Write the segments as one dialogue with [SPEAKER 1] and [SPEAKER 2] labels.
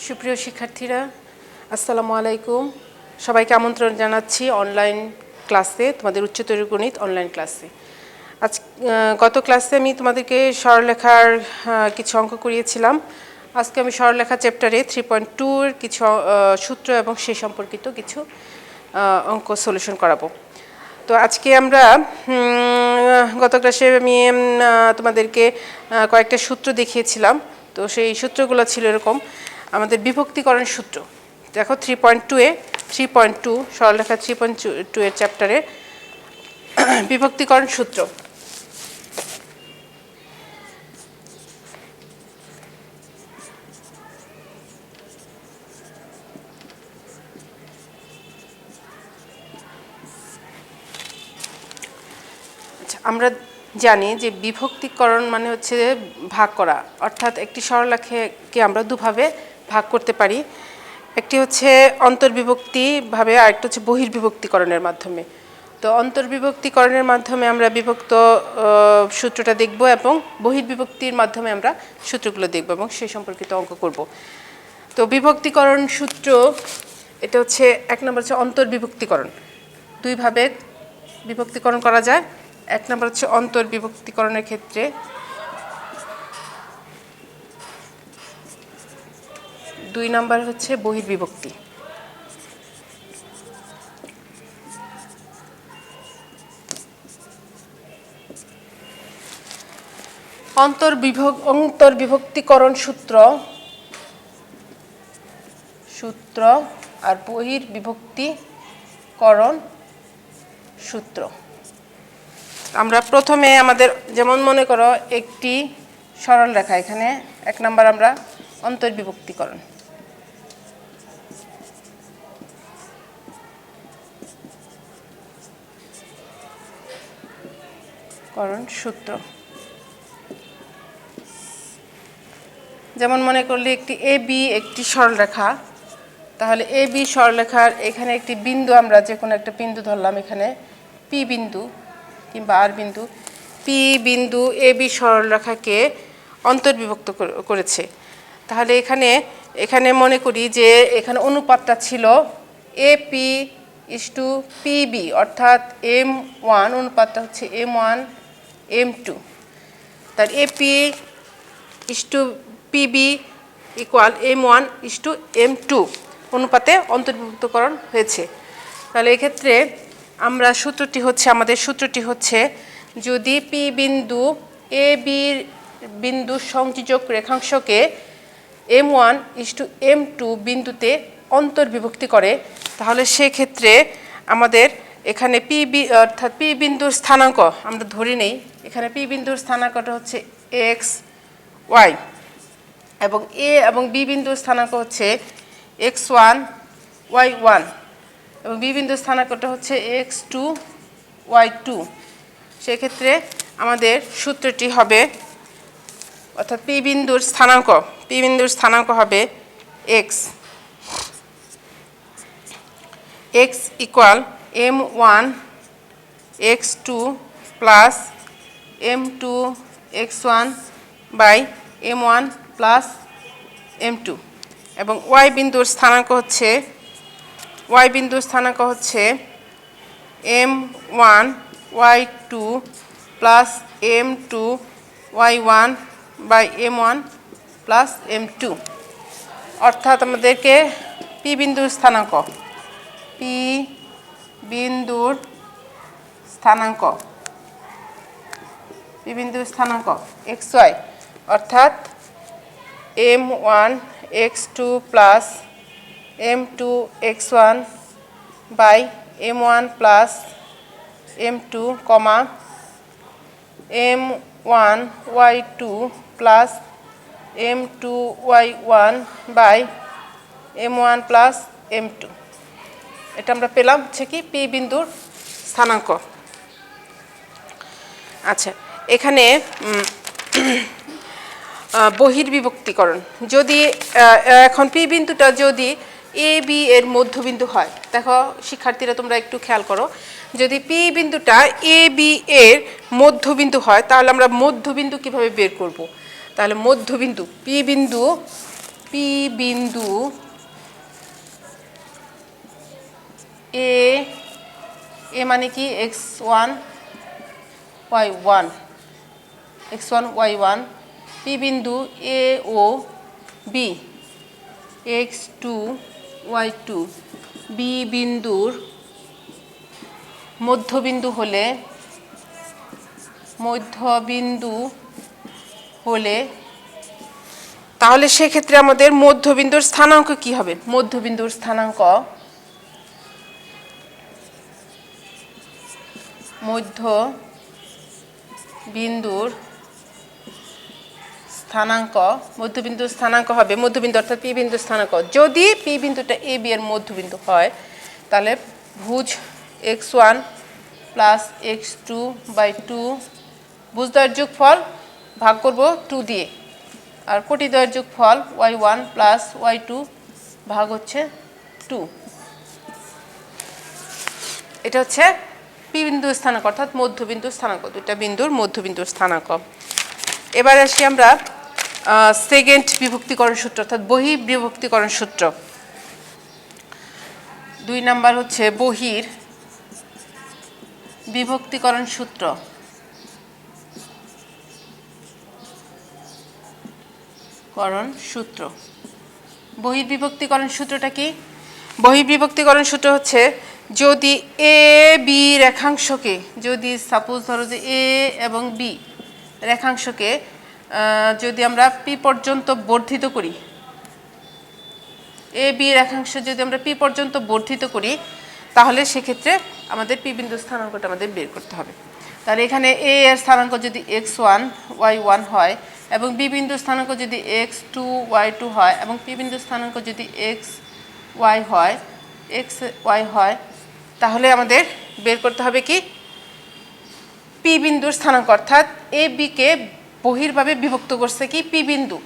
[SPEAKER 1] সুপ্রিয় শিক্ষার্থীরা, আসসালামু আলাইকুম। সবাইকে আমন্ত্রণ জানাচ্ছি অনলাইন ক্লাসে, তোমাদের উচ্চতর গণিত অনলাইন ক্লাসে। আজ গত ক্লাসে আমি তোমাদেরকে সরলরেখার কিছু অঙ্ক করিয়েছিলাম। আজকে আমি সরলরেখা চ্যাপ্টারে 3.2-এর কিছু সূত্র এবং সেই সম্পর্কিত কিছু অঙ্ক সলিউশন করাবো। তো আজকে আমরা গত ক্লাসে আমি তোমাদেরকে কয়েকটা সূত্র দেখিয়েছিলাম। তো সেই সূত্রগুলো ছিল এরকম। আমাদের বিভক্তিকরণ সূত্র দেখো 3.2 সরলরেখা 3.2 এর চ্যাপ্টারে বিভক্তিকরণ সূত্র। আমরা জানি যে বিভক্তিকরণ মানে হচ্ছে ভাগ করা, অর্থাৎ একটি সরলরেখাকে আমরা দুভাবে ভাগ করতে পারি। একটি হচ্ছে অন্তর্বিভক্তিভাবে, আরেকটা হচ্ছে বহির্বিভক্তিকরণের মাধ্যমে। তো অন্তর্বিভক্তিকরণের মাধ্যমে আমরা বিভক্ত সূত্রটা দেখব এবং বহির্বিভক্তির মাধ্যমে আমরা সূত্রগুলো দেখব এবং সেই সম্পর্কিত অঙ্ক করব। তো বিভক্তিকরণ সূত্র এটা হচ্ছে এক নম্বর হচ্ছে অন্তর্বিভক্তিকরণ। দুইভাবে বিভক্তিকরণ করা যায়। এক নম্বর হচ্ছে অন্তর্বিভক্তিকরণের ক্ষেত্রে দুই নম্বর হচ্ছে বহির্বিভক্তি। অন্তর্বিভক্তিকরণ সূত্র আর বহির্বিভক্তিকরণ সূত্র। আমরা প্রথমে আমাদের যেমন মনে করো একটি সরল রেখা, এখানে এক নম্বর আমরা অন্তর্বিভক্তিকরণ সূত্র। যেমন মনে করলে একটি এবি একটি সরলরেখা, তাহলে এবি সরলরেখার এখানে একটি বিন্দু, আমরা যে কোনো একটা বিন্দু ধরলাম, এখানে পি বিন্দু কিংবা আর বিন্দু, পি বিন্দু এবি সরলরেখাকে অন্তর্বিভক্ত করেছে। তাহলে এখানে মনে করি যে এখানে অনুপাতটা ছিল এপি ইসটু পিবি, অর্থাৎ M1 অনুপাতটা হচ্ছে M1 M2। তার AP is to PB equal M1 is to M2 অনুপাতে অন্তর্ভুক্তকরণ হয়েছে। তাহলে এক্ষেত্রে আমাদের সূত্রটি হচ্ছে যদি পি বিন্দু এ বির বিন্দু সংযোজক রেখাংশকে M1 ইসটু M2 বিন্দুতে অন্তর্বিভক্তি করে, তাহলে সেক্ষেত্রে আমাদের এখানে অর্থাৎ পি বিন্দুর স্থানাঙ্ক আমরা ধরে নেই। এখানে পি বিন্দুর স্থানাঙ্কটা হচ্ছে এক্স ওয়াই এবং এ এবং বি বিন্দুর স্থানাঙ্ক হচ্ছে x1 y1 এবং বি বিন্দুর স্থানাঙ্কটা হচ্ছে x2 y2। সেক্ষেত্রে আমাদের সূত্রটি হবে, অর্থাৎ পি বিন্দুর স্থানাঙ্ক হবে x equal M1 x2 plus M2 x1 by M1 plus M2 এবং y বিন্দুর স্থানাঙ্ক হচ্ছে M1 y2 plus M2 y1 by M1 plus M2। অর্থাৎ আমাদেরকে পি বিন্দুর স্থানাঙ্ক xy অর্থাৎ M1 x2 plus M2 x1 by M1 plus M2 comma M1 y2 plus M2 y1 by M1 plus M2। এটা আমরা পেলাম হচ্ছে কি পি বিন্দুর স্থানাঙ্ক। আচ্ছা, এখানে বহির্বিভক্তিকরণ, যদি এখন পি বিন্দুটা যদি এ বি এর মধ্যবিন্দু হয়, দেখো শিক্ষার্থীরা তোমরা একটু খেয়াল করো, যদি পি বিন্দুটা এ বি এর মধ্যবিন্দু হয় তাহলে আমরা মধ্যবিন্দু কিভাবে বের করব। তাহলে মধ্যবিন্দু পি পি বিন্দু এ মানে কি x1 y1 x1 y1 P বিন্দু এ ও বি x2 y2 বি বিন্দুর মধ্যবিন্দু হলে তাহলে সেক্ষেত্রে আমাদের মধ্যবিন্দুর স্থানাঙ্ক কি হবে? মধ্যবিন্দুর স্থানাঙ্ক মধ্যবিন্দুর স্থানাঙ্ক হবে মধ্যবিন্দু অর্থাৎ পি বিন্দুর স্থানাঙ্ক। যদি পি বিন্দুটা এ বি এর মধ্যবিন্দু হয় তাহলে ভুজ x1 প্লাস x2/2 ভুজদ্বয়ের যোগফল ভাগ করব 2 দিয়ে, আর কোটিদ্বয়ের যোগফল y1 প্লাস y2 ভাগ হচ্ছে 2। এটা হচ্ছে পি বিন্দুর স্থানাঙ্ক অর্থাৎ মধ্যবিন্দুর স্থানাঙ্ক, দুটা বিন্দুর মধ্যবিন্দুর স্থানাঙ্ক। এবার আসি আমরা সেকেন্ড বিভক্তিকরণ সূত্র অর্থাৎ বহির বিভক্তিকরণ সূত্র। 2 নাম্বার হচ্ছে বহির বিভক্তিকরণ সূত্র। বহির্বিভক্তিকরণ সূত্রটা কি? বহির্বিভক্তিকরণ সূত্র হচ্ছে যদি এ বি রেখাংশকে, যদি সাপোজ ধরো যে এ এবং বি রেখাংশকে যদি আমরা পি পর্যন্ত বর্ধিত করি, এ বি রেখাংশ যদি আমরা পি পর্যন্ত বর্ধিত করি তাহলে সেক্ষেত্রে আমাদের পি বিন্দুর স্থানাঙ্কটা আমাদের বের করতে হবে। তাহলে এখানে এ এর স্থানাঙ্ক যদি x1 y1 হয় এবং বি বিন্দুর স্থানাঙ্ক যদি x2 y2 হয় এবং পি বিন্দুর স্থানাঙ্ক যদি x y হয় তাহলে আমাদের বের করতে হবে কি পি বিন্দুর স্থানাঙ্ক, অর্থাৎ এ বিকে বহির্ভাবে বিভক্ত করছে কি পি বিন্দু,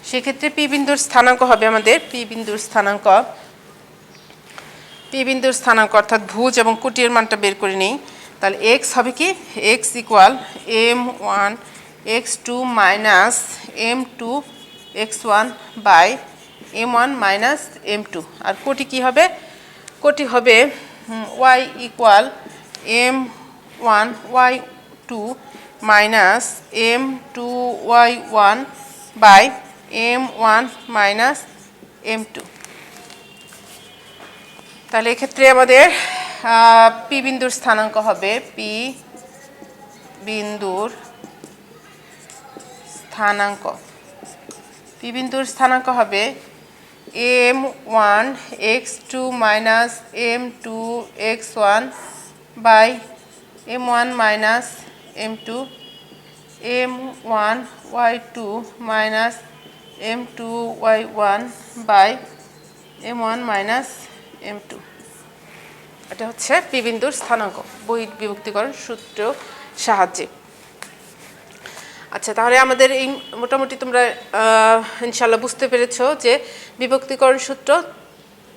[SPEAKER 1] সেক্ষেত্রে পি বিন্দুর স্থানাঙ্ক হবে আমাদের পি বিন্দুর স্থানাঙ্ক অর্থাৎ ভুজ এবং কোটির মানটা বের করে নিই। তাহলে x হবে কি x equal m1 x2 minus m2 x1 by m1 minus m2, আর কোটি কি হবে? কোটি হবে y equal m1 y2 minus m2 y1 by m1 minus m2। তাহলে এক্ষেত্রে আমাদের পি বিন্দুর স্থানাঙ্ক হবে পি বিন্দুর স্থানাঙ্ক হবে m1 x2 minus m2 x1 by m1 minus m2 m1 y2 minus m2 y1 by m1 minus m2। এটা হচ্ছে পি বিন্দুর স্থানাঙ্ক বহির্বিভক্তিকরণ সূত্র সাহায্যে। আচ্ছা, তাহলে আমাদের এই মোটামুটি তোমরা ইনশাআল্লাহ বুঝতে পেরেছো যে বিভক্তিকরণ সূত্র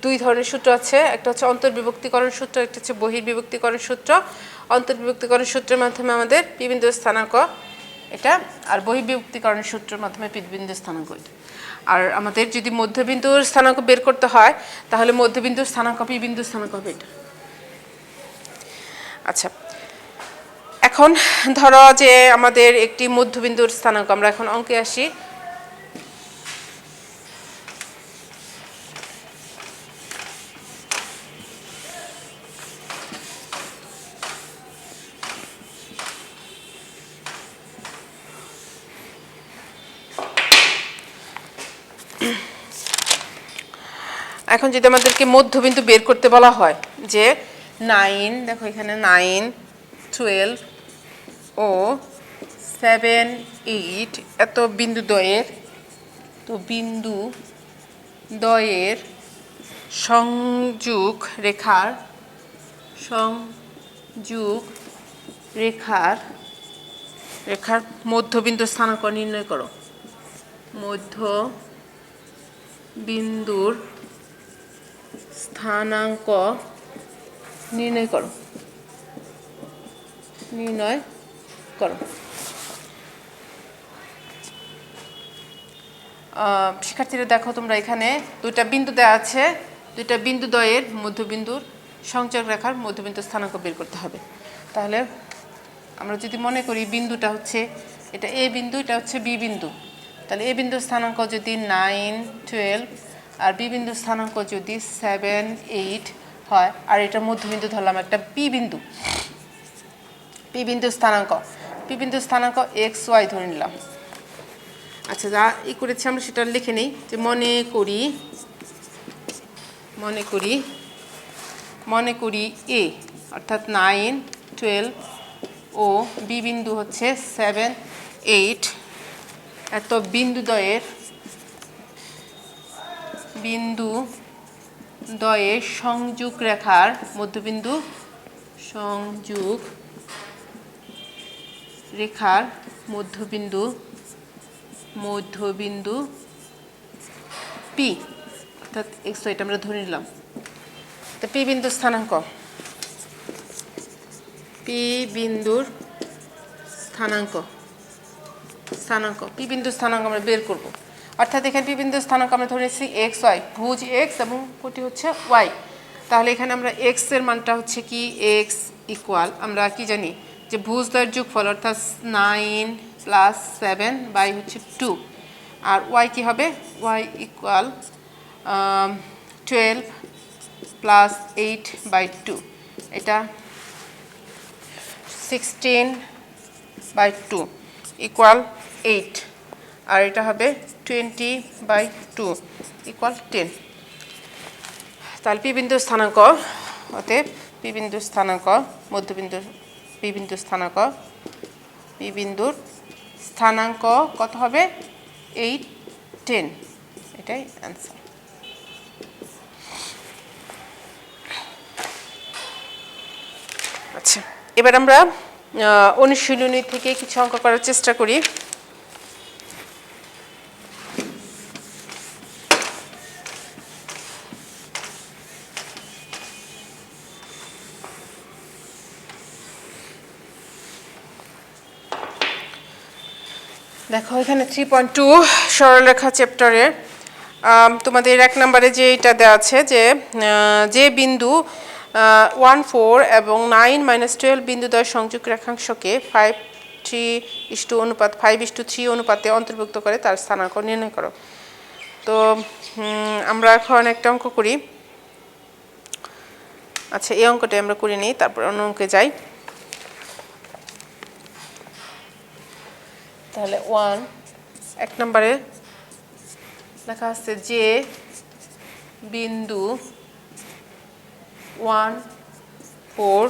[SPEAKER 1] দুই ধরনের সূত্র আছে, একটা হচ্ছে অন্তর্বিভক্তিকরণ সূত্র, একটা হচ্ছে বহির্বিভক্তিকরণ সূত্র। অন্তর্বিভক্তিকরণ সূত্রের মাধ্যমে আমাদের পি বিন্দুর স্থানাঙ্ক এটা, আর বহির্বিভক্তিকরণ সূত্রের মাধ্যমে পি বিন্দুর স্থানাঙ্ক এটা। আর আমাদের যদি মধ্যবিন্দুর স্থানাঙ্ক বের করতে হয় তাহলে মধ্যবিন্দুর স্থানাঙ্ক পি বিন্দুর স্থানাঙ্ক হবে এটা। আচ্ছা, এখন ধরো যে আমাদের একটি মধ্যবিন্দুর স্থানাঙ্ক, আমরা এখন অঙ্কে আসি। এখন যদি আমাদেরকে মধ্যবিন্দু বের করতে বলা হয় যে 9, দেখো এখানে 9, 12 ও 7, 8 এত বিন্দু দ্বয়ের, তো বিন্দু দ্বয়ের সংযোগ রেখার মধ্যবিন্দুর স্থানাঙ্ক নির্ণয় করো। মধ্যবিন্দুর স্থানাঙ্ক নির্ণয় করো। শিক্ষার্থীরা দেখো তোমরা এখানে দুইটা বিন্দু দেওয়া আছে, দুইটা বিন্দুদ্বয়ের মধ্যবিন্দুর সংযোগ রেখার মধ্যবিন্দু স্থানাঙ্ক বের করতে হবে। তাহলে আমরা যদি মনে করি বিন্দুটা হচ্ছে এটা এ বিন্দু, এটা হচ্ছে বি বিন্দু, তাহলে এ বিন্দুর স্থানাঙ্ক যদি 9, 12 আর বি বিন্দুর স্থানাঙ্ক যদি 7, 8 হয়, আর এটা মধ্যবিন্দু ধরলাম একটা পি বিন্দু, পি বিন্দুর স্থানাঙ্ক এক্স ওয়াই ধরে নিলাম। আচ্ছা, যা করেছি আমরা সেটা লিখে নিই যে মনে করি এ অর্থাৎ 9, 12 ও বি বিন্দু হচ্ছে 7, 8 এত বিন্দুদ্বয়ের সংযোগ রেখার মধ্যবিন্দু পি অর্থাৎ এক্স এটা আমরা ধরে নিলাম। তো পি বিন্দুর স্থানাঙ্ক পি বিন্দুর স্থানাঙ্ক আমরা বের করব। অর্থাৎ এখানে পি বিন্দুর স্থানাঙ্ক আমরা ধরে নিচ্ছি এক্স ওয়াই, ভুজ এক্স এবং কোটি হচ্ছে ওয়াই। তাহলে এখানে আমরা এক্স এর মানটা হচ্ছে কি এক্স ইকুয়াল, আমরা কি জানি যে ভুজদ্বয়ের যোগফল অর্থাৎ 9 + 7 বাই হচ্ছে 2, আর ওয়াই কি হবে ওয়াই ইকুয়াল 12 + 8/2, এটা 16/2 ইকুয়াল 8, আর এটা হবে 20/2 ইকুয়াল 10। তাহলে পি বিন্দুর স্থানাঙ্ক, অতএব পি বিন্দুর স্থানাঙ্ক কত হবে 8, 10, এটাই অ্যান্সার। আচ্ছা, এবার আমরা অনুশীলনী থেকে কিছু অঙ্ক করার চেষ্টা করি। দেখো এখানে 3.2 সরলরেখা চ্যাপ্টারে তোমাদের 1 নম্বরে যে এটা দেওয়া আছে যে বিন্দু 1, 4 এবং 9, -12 বিন্দুদ্বয় সংযোগ রেখাংশকে 5:3 অনুপাতে অন্তর্ভুক্ত করে তার স্থানাঙ্ক নির্ণয় করো। তো আমরা এখন একটা অঙ্ক করি। আচ্ছা, এই অঙ্কটা আমরা করে নিই, তারপর অন্য অঙ্কে যাই। তাহলে 1 নম্বরে লেখা আছে যে বিন্দু 1, 4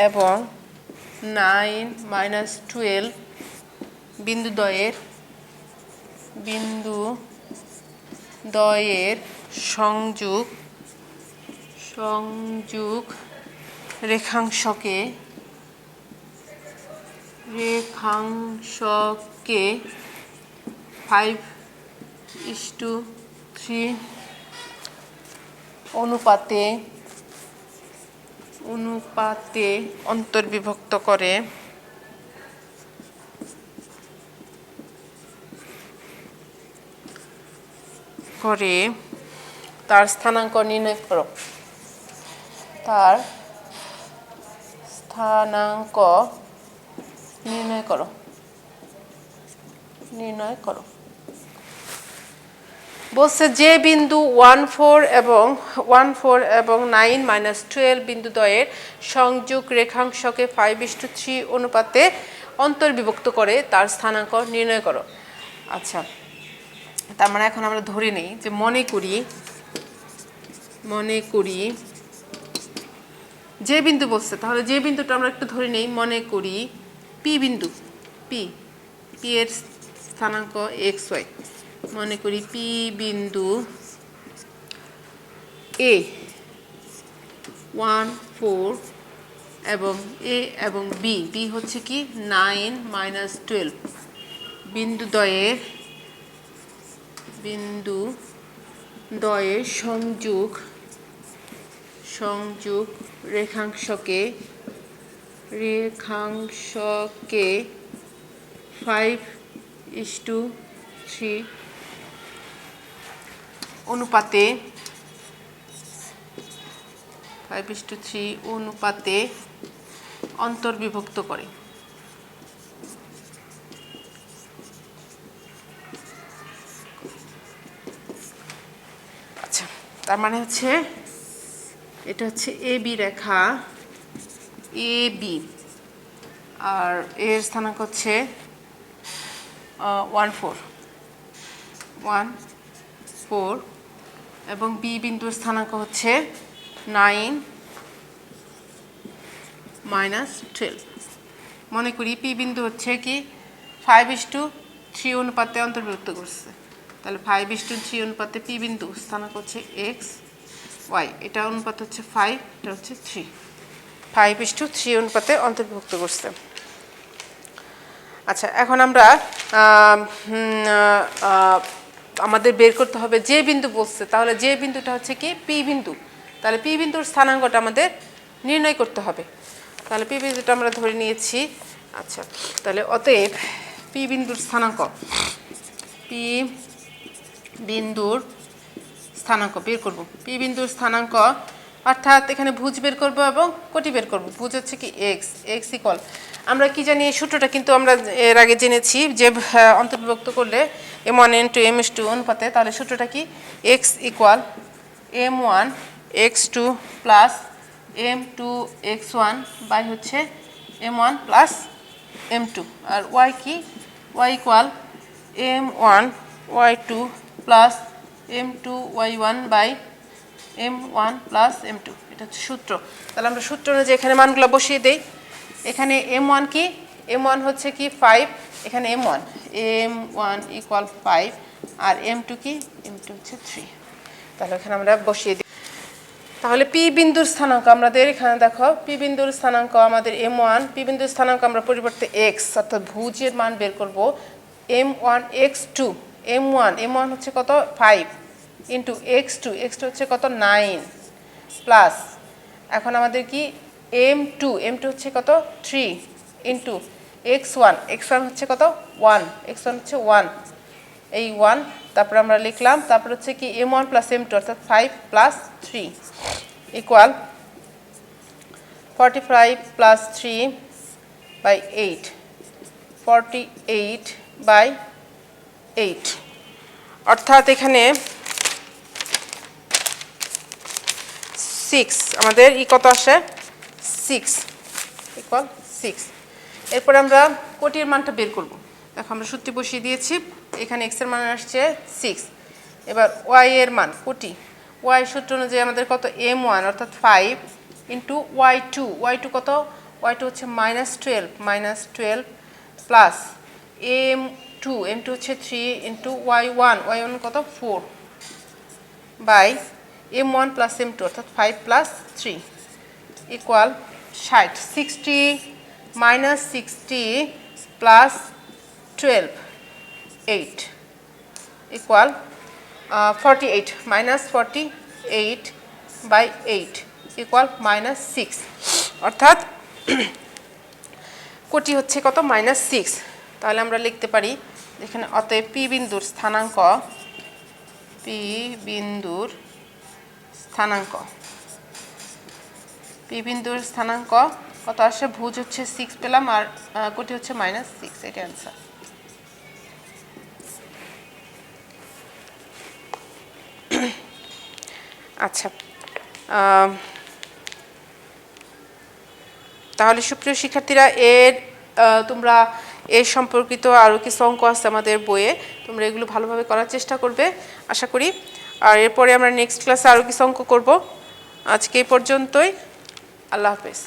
[SPEAKER 1] এবং 9, -12 বিন্দুদ্বয়ের সংযোগ রেখাংশকে 5:3 অনুপাতে অন্তর্বিভক্ত করে তার স্থানাঙ্ক নির্ণয় করো। বলছে যে বিন্দু 1, 4 এবং 9, -12 বিন্দুদ্বয়ের সংযোগ রেখাংশকে 5:3 অনুপাতে অন্তর্বিভক্ত করে তার স্থানাঙ্ক নির্ণয় করো। আচ্ছা, তার মানে এখন আমরা ধরে নিই যে মনে করি যে বিন্দু বলছে, তাহলে যে বিন্দুটা আমরা একটু ধরে নিই, মনে করি পি বিন্দু, পি এর স্থানাঙ্ক এক্স ওয়াই। মনে করি পি বিন্দু এ 1, 4 এবং এ এবং বি হচ্ছে কি 9, -12 বিন্দুদ্বয়ের সংযোগ রেখাংশকে 5:3 3 অনুপাতে 5:3 অনুপাতে অন্তর্বিভক্ত করে। আচ্ছা, তার মানে হচ্ছে এটা হচ্ছে A B Rekha, A B, আর এর স্থানাঙ্ক হচ্ছে 1 4 এবং বি বিন্দুর স্থানাঙ্ক হচ্ছে 9 - 12। মনে করি পি বিন্দু হচ্ছে কি 5:3 অনুপাতে অন্তর্ভুক্ত করছে, তাহলে 5:3 অনুপাতে পি বিন্দু স্থানাঙ্ক হচ্ছে এক্স ওয়াই, এটা অনুপাত হচ্ছে 5, এটা হচ্ছে 3, 5:3 অনুপাতে অন্তর্ভুক্ত করছে। আচ্ছা, এখন আমরা আমাদের বের করতে হবে যে বিন্দু বলছে, তাহলে যে বিন্দুটা হচ্ছে কি পি বিন্দু, তাহলে পি বিন্দুর স্থানাঙ্কটা আমাদের নির্ণয় করতে হবে। তাহলে পি বিন্দুটা আমরা ধরে নিয়েছি। আচ্ছা, তাহলে অতএব পি বিন্দুর স্থানাঙ্ক, পি বিন্দুর স্থানাঙ্ক বের করব। পি বিন্দুর স্থানাঙ্ক অর্থাৎ এখানে ভুজ বের করব এবং কোটি বের করব। ভুজ হচ্ছে কি এক্স, এক্স ইকুয়াল, আমরা কি জানি এই সূত্রটা কিন্তু আমরা এর আগে জেনেছি যে অন্তর্বিভক্ত করলে m1 into m2 অনুপাতে, তাহলে সূত্রটা কি x equal m1 x2 plus m2 x1 by হচ্ছে m1 প্লাস m2, আর y কি y equal m1 y2 plus m2 y1 by m1 plus m2, এটা হচ্ছে সূত্র। তাহলে আমরা সূত্র অনুযায়ী এখানে মানগুলো বসিয়ে দেই। এখানে m1 কি, m1 হচ্ছে কি 5, এখানে m1 ইকুয়াল 5, আর m2 কি, m2 হচ্ছে 3। তাহলে এখানে আমরা বসিয়ে দিই। তাহলে পি বিন্দুর স্থানাঙ্ক আমাদের এখানে দেখো, পি বিন্দুর স্থানাঙ্ক আমাদের m1, পি বিন্দুর স্থানাঙ্ক আমরা পরিবর্তে x অর্থাৎ ভুজের মান বের করব m1 x2, m1 হচ্ছে কত 5 ইন্টু x2 হচ্ছে কত 9 প্লাস, এখন আমাদের কি m2 হচ্ছে কত 3 ইন্টু x1 হচ্ছে কত 1, x1 হচ্ছে 1, এই 1, তারপর আমরা লিখলাম, তারপর হচ্ছে কি m1 প্লাস m2 অর্থাৎ 5 plus 3 equal 45 plus 3 by 8, 48 by 8, অর্থাৎ এখানে 6 আমাদের কত আসে 6 ইকুয়াল 6। এরপর আমরা কোটির মানটা বের করব। দেখো আমরা সূত্রে বসিয়ে দিয়েছি, এখানে x এর মান আসছে 6, এবার y এর মান কোটি, y সূত্র অনুযায়ী আমাদের কত m1 অর্থাৎ 5 ইন্টু y2 কত, y2 হচ্ছে -12 প্লাস m2 হচ্ছে 3 ইন্টু y1 কত 4 বাই m1 প্লাস m2 অর্থাৎ 5 plus 3 equal 60, 60 minus 60 plus 12 8 equal 48, minus 48 by 8 equal -6, অর্থাৎ কোটি হচ্ছে কত -6। তাহলে আমরা লিখতে পারি এখানে অতএব পি বিন্দুর স্থানাঙ্ক, পি বিন্দুর স্থানাঙ্ক কত আসে, ভুজ হচ্ছে 6 পেলাম আর কোটি হচ্ছে -6, এটা অ্যান্সার। আচ্ছা, তাহলে সুপ্রিয় শিক্ষার্থীরা তোমরা এর সম্পর্কিত আরও কিছু অঙ্ক আছে আমাদের বইয়ে, তোমরা এগুলো ভালোভাবে করার চেষ্টা করবে আশা করি। আর এরপরে আমরা নেক্সট ক্লাসে আরও কিছু অঙ্ক করব। আজকে এই পর্যন্তই, আল্লাহ হাফেজ।